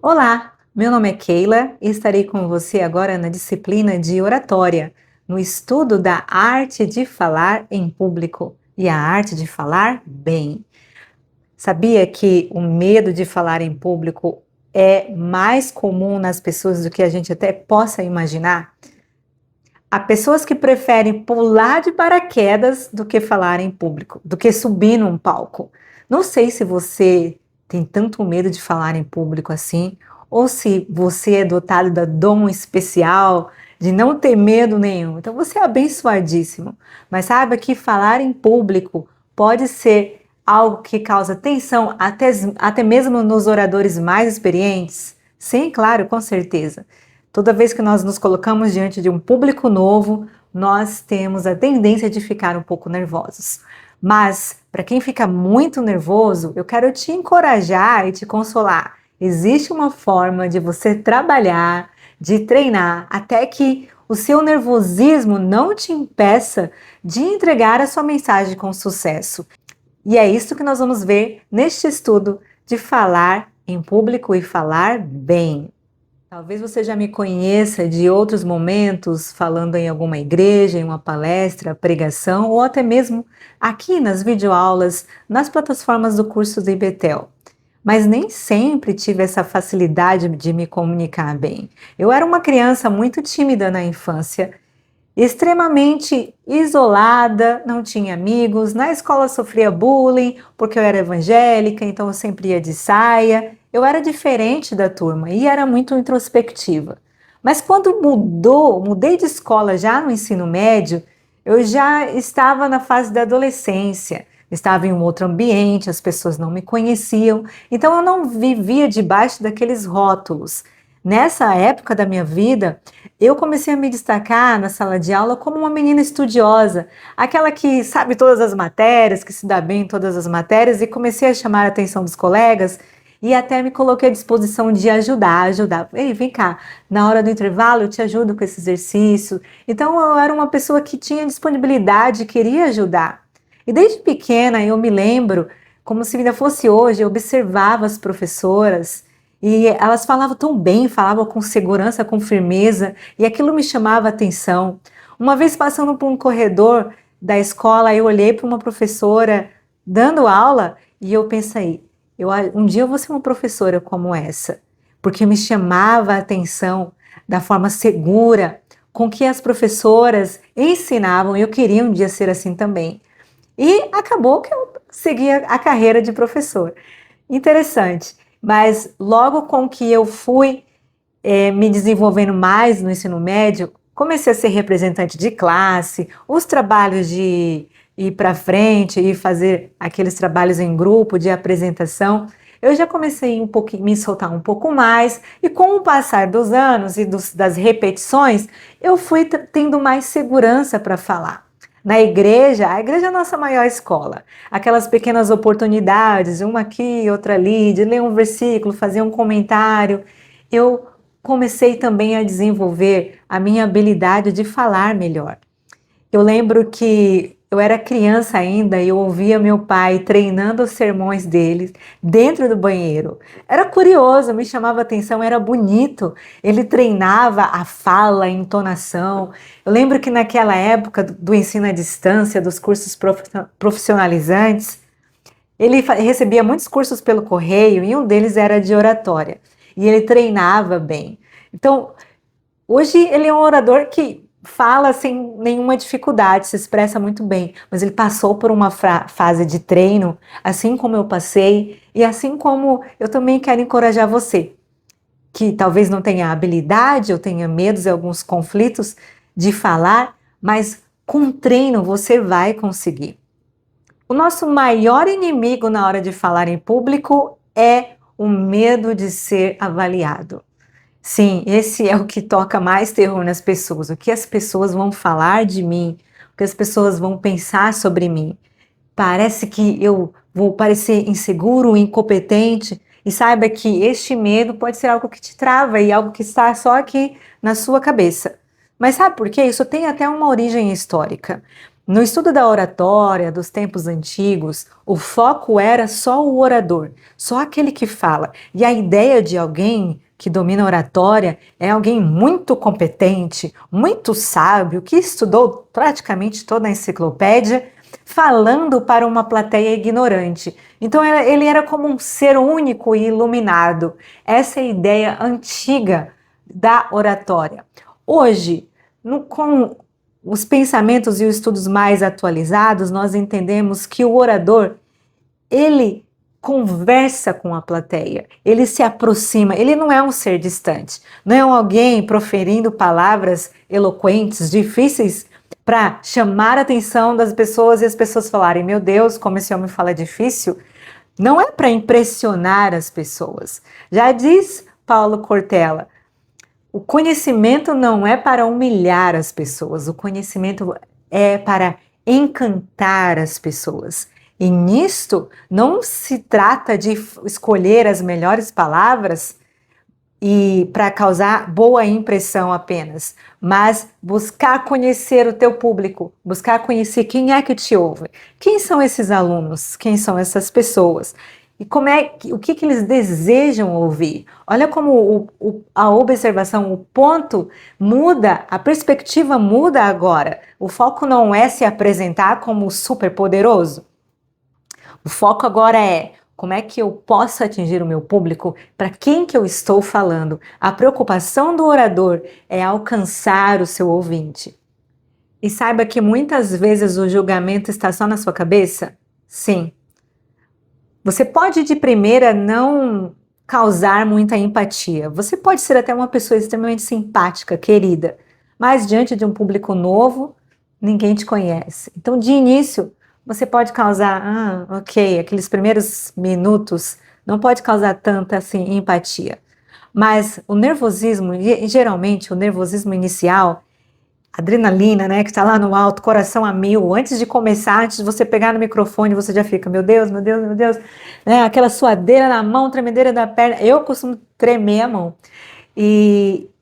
Olá, meu nome é Keila e estarei com você agora na disciplina de oratória, no estudo da arte de falar em público e a arte de falar bem. Sabia que o medo de falar em público é mais comum nas pessoas do que a gente até possa imaginar? Há pessoas que preferem pular de paraquedas do que falar em público, do que subir num palco. Não sei se você tem tanto medo de falar em público assim, ou se você é dotado da dom especial de não ter medo nenhum. Então você é abençoadíssimo. Mas saiba que falar em público pode ser algo que causa tensão até mesmo nos oradores mais experientes. Sim, claro, com certeza. Toda vez que nós nos colocamos diante de um público novo, nós temos a tendência de ficar um pouco nervosos. Mas, para quem fica muito nervoso, eu quero te encorajar e te consolar. Existe uma forma de você trabalhar, de treinar, até que o seu nervosismo não te impeça de entregar a sua mensagem com sucesso. E é isso que nós vamos ver neste estudo de falar em público e falar bem. Talvez você já me conheça de outros momentos, falando em alguma igreja, em uma palestra, pregação, ou até mesmo aqui nas videoaulas, nas plataformas do curso do IBETEL. Mas nem sempre tive essa facilidade de me comunicar bem. Eu era uma criança muito tímida na infância, extremamente isolada, não tinha amigos, na escola sofria bullying porque eu era evangélica, então eu sempre ia de saia. Eu era diferente da turma e era muito introspectiva. Mas quando mudei de escola já no ensino médio, eu já estava na fase da adolescência, estava em um outro ambiente, as pessoas não me conheciam, então eu não vivia debaixo daqueles rótulos. Nessa época da minha vida, eu comecei a me destacar na sala de aula como uma menina estudiosa, aquela que sabe todas as matérias, que se dá bem em todas as matérias, e comecei a chamar a atenção dos colegas e até me coloquei à disposição de ajudar. Ei, vem cá, na hora do intervalo eu te ajudo com esse exercício. Então eu era uma pessoa que tinha disponibilidade, queria ajudar. E desde pequena eu me lembro, como se ainda fosse hoje, eu observava as professoras e elas falavam tão bem, falavam com segurança, com firmeza, e aquilo me chamava a atenção. Uma vez passando por um corredor da escola, eu olhei para uma professora dando aula e eu pensei, um dia eu vou ser uma professora como essa, porque me chamava a atenção da forma segura com que as professoras ensinavam, e eu queria um dia ser assim também. E acabou que eu segui a carreira de professor. Interessante. Mas logo com que eu fui me desenvolvendo mais no ensino médio, comecei a ser representante de classe, os trabalhos de ir para frente e fazer aqueles trabalhos em grupo de apresentação, eu já comecei um pouquinho, me soltar um pouco mais, e com o passar dos anos e das repetições, eu fui tendo mais segurança para falar. Na igreja, a igreja é a nossa maior escola. Aquelas pequenas oportunidades, uma aqui, outra ali, de ler um versículo, fazer um comentário. Eu comecei também a desenvolver a minha habilidade de falar melhor. Eu lembro que eu era criança ainda e eu ouvia meu pai treinando os sermões dele dentro do banheiro. Era curioso, me chamava atenção, era bonito. Ele treinava a fala, a entonação. Eu lembro que naquela época do ensino à distância, dos cursos profissionalizantes, ele recebia muitos cursos pelo correio e um deles era de oratória. E ele treinava bem. Então, hoje ele é um orador que fala sem nenhuma dificuldade, se expressa muito bem, mas ele passou por uma fase de treino, assim como eu passei, e assim como eu também quero encorajar você, que talvez não tenha habilidade ou tenha medos e alguns conflitos de falar, mas com treino você vai conseguir. O nosso maior inimigo na hora de falar em público é o medo de ser avaliado. Sim, esse é o que toca mais terror nas pessoas. O que as pessoas vão falar de mim, o que as pessoas vão pensar sobre mim. Parece que eu vou parecer inseguro, incompetente, e saiba que este medo pode ser algo que te trava e algo que está só aqui na sua cabeça. Mas sabe por quê? Isso tem até uma origem histórica. No estudo da oratória dos tempos antigos, o foco era só o orador, só aquele que fala. E a ideia de alguém que domina a oratória é alguém muito competente, muito sábio, que estudou praticamente toda a enciclopédia, falando para uma plateia ignorante. Então ele era como um ser único e iluminado. Essa é a ideia antiga da oratória. Hoje, com os pensamentos e os estudos mais atualizados, nós entendemos que o orador, ele conversa com a plateia, ele se aproxima, ele não é um ser distante, não é alguém proferindo palavras eloquentes, difíceis para chamar a atenção das pessoas e as pessoas falarem, meu Deus, como esse homem fala difícil. Não é para impressionar as pessoas. Já diz Paulo Cortella, o conhecimento não é para humilhar as pessoas, o conhecimento é para encantar as pessoas. E nisto não se trata de escolher as melhores palavras e para causar boa impressão apenas, mas buscar conhecer o teu público, buscar conhecer quem é que te ouve, quem são esses alunos, quem são essas pessoas. E o que eles desejam ouvir? Olha como a observação, o ponto muda, a perspectiva muda agora. O foco não é se apresentar como super poderoso. O foco agora é como é que eu posso atingir o meu público, para quem que eu estou falando. A preocupação do orador é alcançar o seu ouvinte. E saiba que muitas vezes o julgamento está só na sua cabeça? Sim. Você pode de primeira não causar muita empatia. Você pode ser até uma pessoa extremamente simpática, querida, mas diante de um público novo, ninguém te conhece. Então, de início, você pode causar, ok, aqueles primeiros minutos, não pode causar tanta assim empatia. Mas o nervosismo, geralmente o nervosismo inicial, adrenalina, né, que está lá no alto, coração a mil, antes de começar, antes de você pegar no microfone, você já fica, meu Deus, meu Deus, meu Deus, né, aquela suadeira na mão, tremedeira da perna, eu costumo tremer a mão,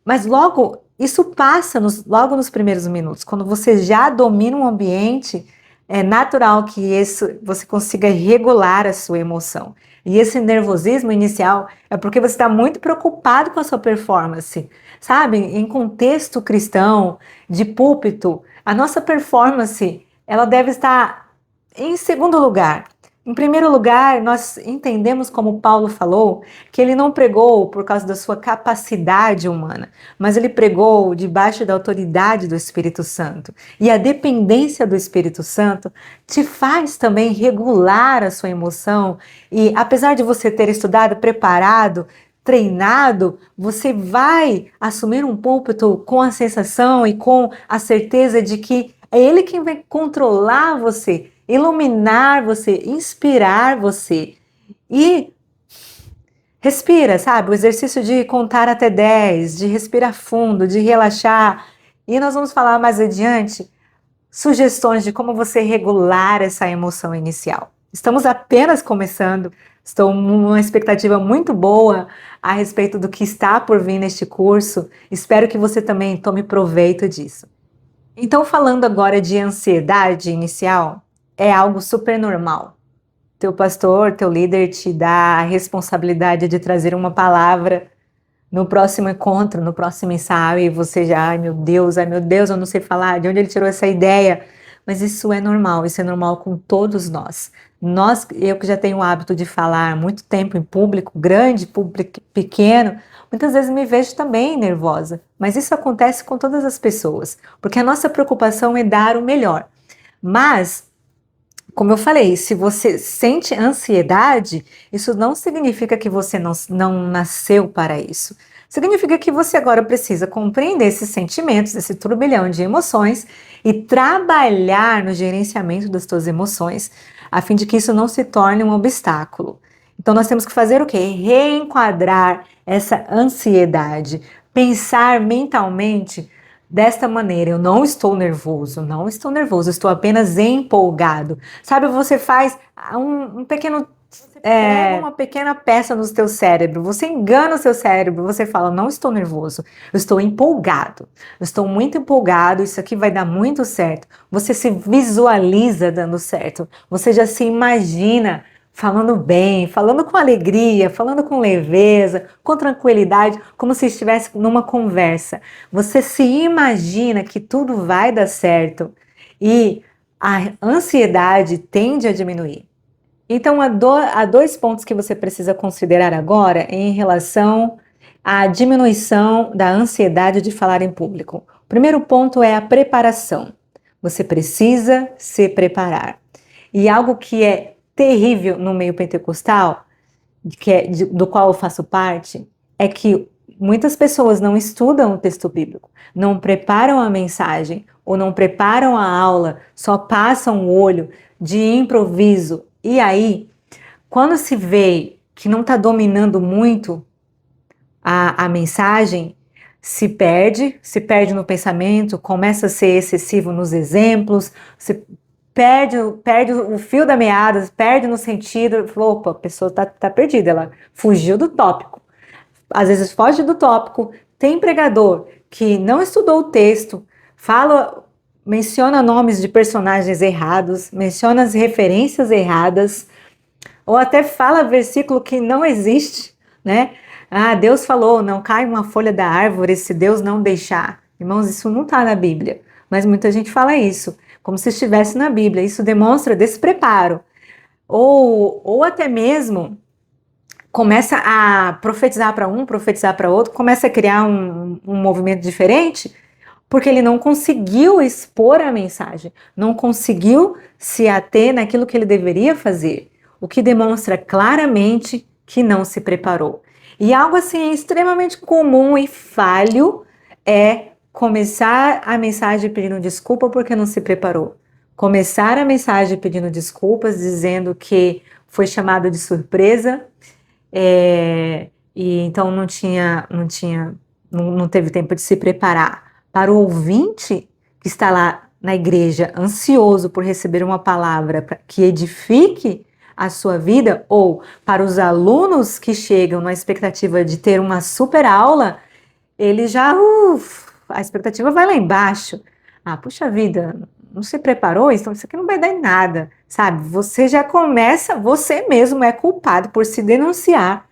mas logo, isso passa logo nos primeiros minutos, quando você já domina um ambiente, é natural que você consiga regular a sua emoção, e esse nervosismo inicial é porque você está muito preocupado com a sua performance, sabe, em contexto cristão, de púlpito, a nossa performance, ela deve estar em segundo lugar. Em primeiro lugar, nós entendemos, como Paulo falou, que ele não pregou por causa da sua capacidade humana, mas ele pregou debaixo da autoridade do Espírito Santo. E a dependência do Espírito Santo te faz também regular a sua emoção. E apesar de você ter estudado, preparado, treinado, você vai assumir um púlpito com a sensação e com a certeza de que é Ele quem vai controlar você, iluminar você, inspirar você. E respira, sabe? O exercício de contar até 10, de respirar fundo, de relaxar. E nós vamos falar mais adiante sugestões de como você regular essa emoção inicial. Estamos apenas começando, estou numa expectativa muito boa a respeito do que está por vir neste curso. Espero que você também tome proveito disso. Então, falando agora de ansiedade inicial, é algo super normal. Teu pastor, teu líder te dá a responsabilidade de trazer uma palavra no próximo encontro, no próximo ensaio, e você já, ai meu Deus, eu não sei falar, de onde ele tirou essa ideia? Mas isso é normal com todos nós. Eu que já tenho o hábito de falar muito tempo em público, grande, público pequeno, muitas vezes me vejo também nervosa, mas isso acontece com todas as pessoas, porque a nossa preocupação é dar o melhor. Mas, como eu falei, se você sente ansiedade, isso não significa que você não nasceu para isso. Significa que você agora precisa compreender esses sentimentos, esse turbilhão de emoções e trabalhar no gerenciamento das suas emoções, a fim de que isso não se torne um obstáculo. Então nós temos que fazer o quê? Reenquadrar essa ansiedade, pensar mentalmente desta maneira, eu não estou nervoso, estou apenas empolgado. Sabe, você faz um pequeno prega uma pequena peça no teu cérebro, você engana o seu cérebro, você fala, não estou nervoso, eu estou empolgado, eu estou muito empolgado, isso aqui vai dar muito certo. Você se visualiza dando certo, você já se imagina falando bem, falando com alegria, falando com leveza, com tranquilidade, como se estivesse numa conversa. Você se imagina que tudo vai dar certo e a ansiedade tende a diminuir. Então, há dois pontos que você precisa considerar agora em relação à diminuição da ansiedade de falar em público. O primeiro ponto é a preparação. Você precisa se preparar. E algo que é terrível no meio pentecostal, do qual eu faço parte, é que muitas pessoas não estudam o texto bíblico, não preparam a mensagem ou não preparam a aula, só passam o olho de improviso. E aí, quando se vê que não está dominando muito a mensagem, se perde no pensamento, começa a ser excessivo nos exemplos, se perde o fio da meada, perde no sentido, opa, a pessoa tá perdida, ela fugiu do tópico. Às vezes foge do tópico, tem pregador que não estudou o texto, menciona nomes de personagens errados, menciona as referências erradas, ou até fala versículo que não existe, né? Ah, Deus falou, não cai uma folha da árvore se Deus não deixar. Irmãos, isso não está na Bíblia, mas muita gente fala isso, como se estivesse na Bíblia. Isso demonstra despreparo. Ou até mesmo começa a profetizar para um, profetizar para outro, começa a criar um movimento diferente, porque ele não conseguiu expor a mensagem, não conseguiu se ater naquilo que ele deveria fazer, o que demonstra claramente que não se preparou. E algo assim extremamente comum e falho é começar a mensagem pedindo desculpa porque não se preparou. Começar a mensagem pedindo desculpas, dizendo que foi chamado de surpresa, e então não teve tempo de se preparar. Para o ouvinte que está lá na igreja ansioso por receber uma palavra que edifique a sua vida, ou para os alunos que chegam na expectativa de ter uma super aula, ele já, a expectativa vai lá embaixo. Ah, puxa vida, não se preparou? Então isso aqui não vai dar em nada, sabe? Você já começa, você mesmo é culpado por se denunciar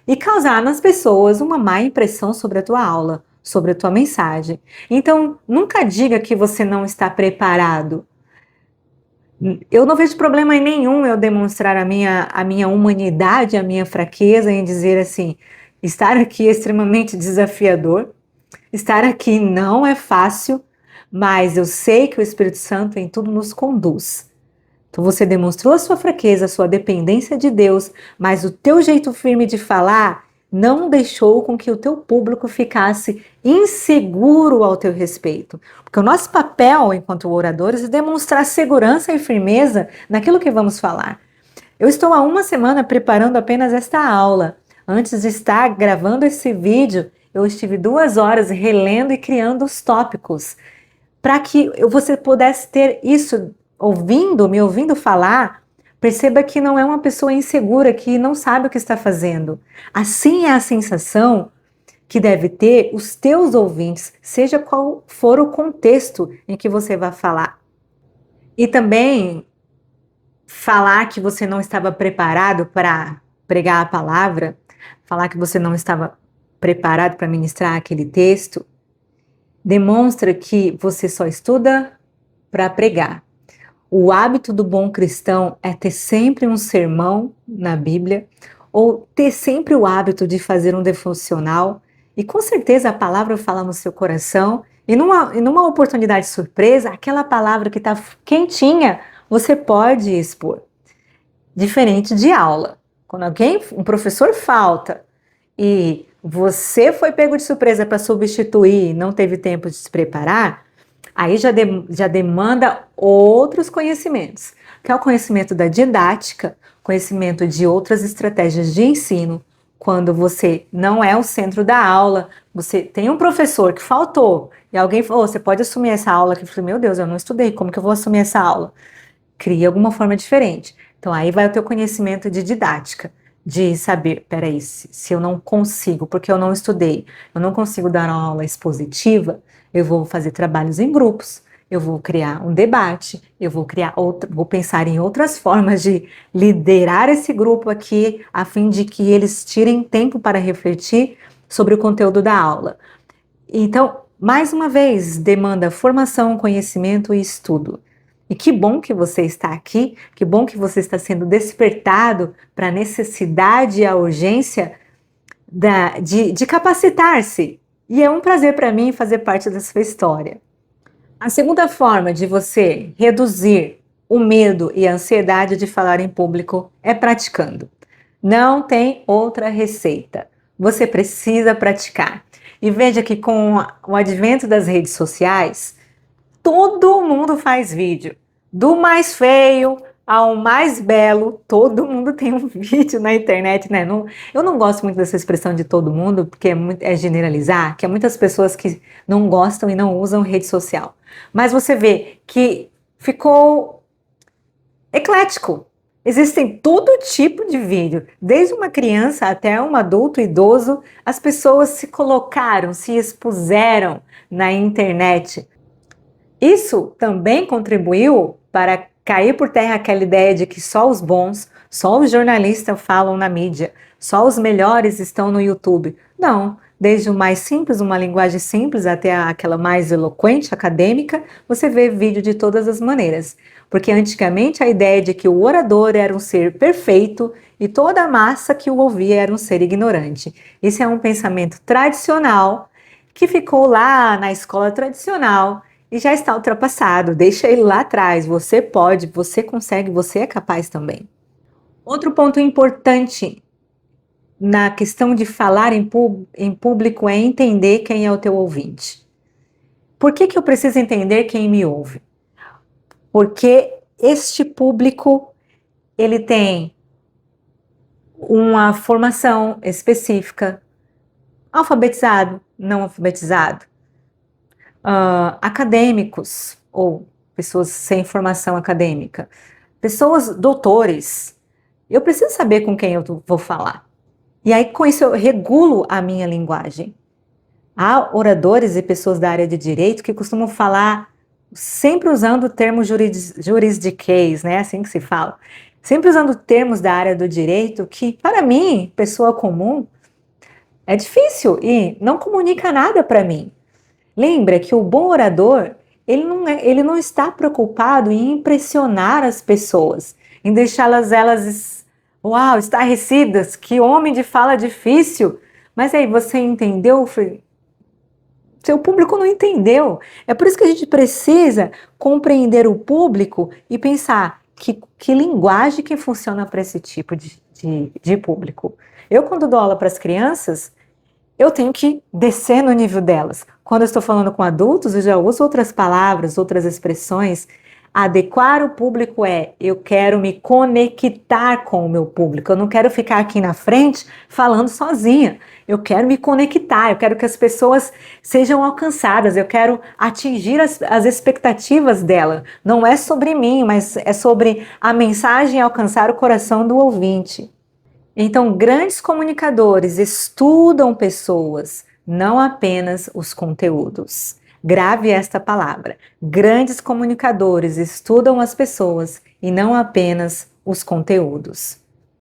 e causar nas pessoas uma má impressão sobre a tua aula, sobre a tua mensagem. Então, nunca diga que você não está preparado. Eu não vejo problema nenhum eu demonstrar a minha humanidade, a minha fraqueza em dizer assim, estar aqui é extremamente desafiador, estar aqui não é fácil, mas eu sei que o Espírito Santo em tudo nos conduz. Então você demonstrou a sua fraqueza, a sua dependência de Deus, mas o teu jeito firme de falar não deixou com que o teu público ficasse inseguro ao teu respeito. Porque o nosso papel enquanto oradores é demonstrar segurança e firmeza naquilo que vamos falar. Eu estou há uma semana preparando apenas esta aula. Antes de estar gravando esse vídeo, eu estive 2 horas relendo e criando os tópicos, para que você pudesse ter isso me ouvindo falar, perceba que não é uma pessoa insegura, que não sabe o que está fazendo. Assim é a sensação que deve ter os teus ouvintes, seja qual for o contexto em que você vai falar. E também falar que você não estava preparado para pregar a palavra, falar que você não estava preparado para ministrar aquele texto, demonstra que você só estuda para pregar. O hábito do bom cristão é ter sempre um sermão na Bíblia, ou ter sempre o hábito de fazer um devocional, e com certeza a palavra fala no seu coração, e numa oportunidade surpresa, aquela palavra que está quentinha, você pode expor. Diferente de aula. Quando um professor falta, e você foi pego de surpresa para substituir, não teve tempo de se preparar, aí já demanda outros conhecimentos, que é o conhecimento da didática, conhecimento de outras estratégias de ensino. Quando você não é o centro da aula, você tem um professor que faltou, e alguém falou, você pode assumir essa aula? Que eu falei, meu Deus, eu não estudei, como que eu vou assumir essa aula? Cria alguma forma diferente. Então aí vai o teu conhecimento de didática, de saber, peraí, se eu não consigo, porque eu não estudei, eu não consigo dar uma aula expositiva, eu vou fazer trabalhos em grupos, eu vou criar um debate, eu vou vou pensar em outras formas de liderar esse grupo aqui, a fim de que eles tirem tempo para refletir sobre o conteúdo da aula. Então, mais uma vez, demanda formação, conhecimento e estudo. E que bom que você está aqui, que bom que você está sendo despertado para a necessidade e a urgência de capacitar-se. E é um prazer para mim fazer parte da sua história. A segunda forma de você reduzir o medo e a ansiedade de falar em público é praticando. Não tem outra receita. Você precisa praticar. E veja que com o advento das redes sociais, todo mundo faz vídeo. Do mais feio ao mais belo, todo mundo tem um vídeo na internet, né? Eu não gosto muito dessa expressão de todo mundo, porque é generalizar, que há muitas pessoas que não gostam e não usam rede social. Mas você vê que ficou eclético. Existem todo tipo de vídeo, desde uma criança até um adulto idoso, as pessoas se colocaram, se expuseram na internet. Isso também contribuiu para cair por terra aquela ideia de que só os bons, só os jornalistas falam na mídia, só os melhores estão no YouTube. Não, desde o mais simples, uma linguagem simples, até aquela mais eloquente, acadêmica, você vê vídeo de todas as maneiras. Porque antigamente a ideia de que o orador era um ser perfeito e toda a massa que o ouvia era um ser ignorante. Esse é um pensamento tradicional que ficou lá na escola tradicional e já está ultrapassado. Deixa ele lá atrás. Você pode, você consegue, você é capaz também. Outro ponto importante na questão de falar em público é entender quem é o teu ouvinte. Por que eu preciso entender quem me ouve? Porque este público, ele tem uma formação específica, alfabetizado, não alfabetizado, acadêmicos ou pessoas sem formação acadêmica, pessoas doutores. Eu preciso saber com quem eu vou falar. E aí, com isso, eu regulo a minha linguagem. Há oradores e pessoas da área de direito que costumam falar sempre usando o termo juridiquês, né? Assim que se fala. Sempre usando termos da área do direito que, para mim, pessoa comum, é difícil e não comunica nada para mim. Lembra que o bom orador, ele não está preocupado em impressionar as pessoas, em deixá-las, uau, estarrecidas, que homem de fala difícil. Mas aí, você entendeu? Seu público não entendeu. É por isso que a gente precisa compreender o público e pensar que linguagem que funciona para esse tipo de público. Eu, quando dou aula para as crianças, eu tenho que descer no nível delas. Quando eu estou falando com adultos, eu já uso outras palavras, outras expressões. Adequar o público eu quero me conectar com o meu público. Eu não quero ficar aqui na frente falando sozinha. Eu quero me conectar, eu quero que as pessoas sejam alcançadas, eu quero atingir as expectativas dela. Não é sobre mim, mas é sobre a mensagem alcançar o coração do ouvinte. Então, grandes comunicadores estudam pessoas, não apenas os conteúdos. Grave esta palavra. Grandes comunicadores estudam as pessoas e não apenas os conteúdos.